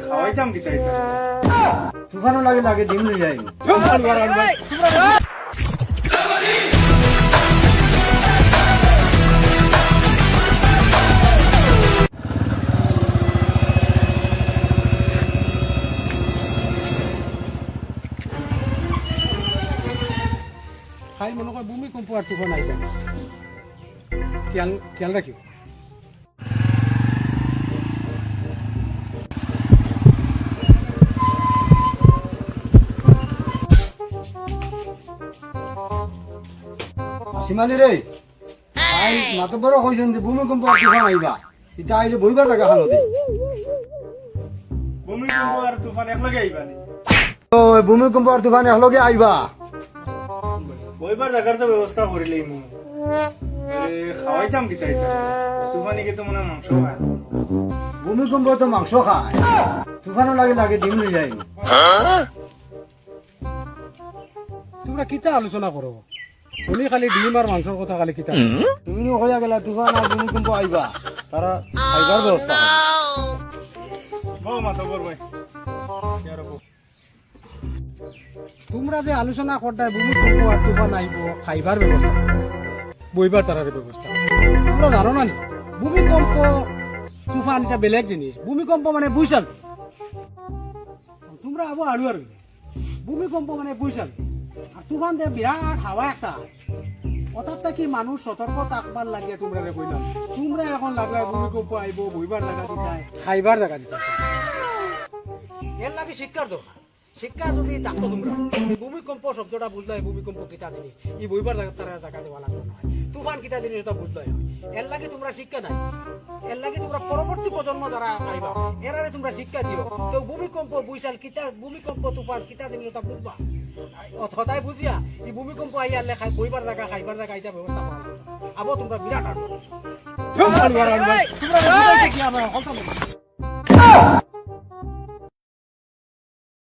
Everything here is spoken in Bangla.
খাওয়াইতাম কি চাইতাম তুফানও লাগে লাগে ডিম নিয়ে যাই খাই মনে হয় ভূমিকম্প আর তুফান আইবা খেয়াল খেয়াল রাখিও সীমালি রে আই মাত বড় কইছেন যে ভূমিকম্প আর তুফান আইবা এটা আইলে বইবা জায়গা হালো দে ভূমিকম্প আর তুফান একলগে আইবানি ও ভূমিকম্প আর তুফান একলগে আইবা বইবার জায়গার তো ব্যবস্থা করিলেই মু খাওয়াইতাম কি চাইতাম তুফানিকে তো মনে হয় মাংস খায় ভূমিকম্প তো মাংস খায় তুফানও লাগে লাগে ডিম নিয়ে যাই তোমরা কিতা আলোচনা করো তুমি খালি ডিম আর মাংসের কথা খালি কিতা তুমি হইয়া গেলা তুফান আর ভূমিকম্প আইবা তারা খাইবার ব্যবস্থা হবে বউ মাথা করবাই তোমরা যে আলোচনা করতে ভূমিকম্প আর তুফান আইব খাইবার ব্যবস্থা বইবার তারার ব্যবস্থা তোমরা জানো না নি ভূমিকম্প তুফান এটা বেলেগ জিনিস ভূমিকম্প মানে বুঝাল তোমরা আবো আড়ু আর ভূমিকম্প মানে বুঝাল আর তুফান যে বিরাট হাওয়া একটা অর্থাৎ কি মানুষ সতর্ক থাকবার লাগিয়ে তোমরা কইলাম তোমরা এখন লাগলা ভূমিকম্প আইব বইবার জায়গা দিতে খাইবার জায়গা দিতে এর লাগে শিক্ষার দরকার শিক্ষা যদি থাকতো তোমরা ভূমিকম্প শব্দটা বুঝলে ভূমিকম্প কিতা জিনিস এই বইবার তারা জায়গা দেওয়া লাগবে না তুফান কিতা জিনিস ওটা বুঝলে এর লাগে তোমরা শিক্ষা নাই এর লাগে তোমরা পরবর্তী প্রজন্ম যারা আইবা এরারে তোমরা শিক্ষা দিও তো ভূমিকম্প বুঝাল কিতা ভূমিকম্প তুফান কিতা জিনিস ওটা বুঝবা হতাই বুঝিয়া এই ভূমিকম্প আইয়া লেখা বইবার জায়গা খাইবার জায়গা এটা ব্যবস্থা করা আবো তোমরা বিরাট তোমরা কি আমার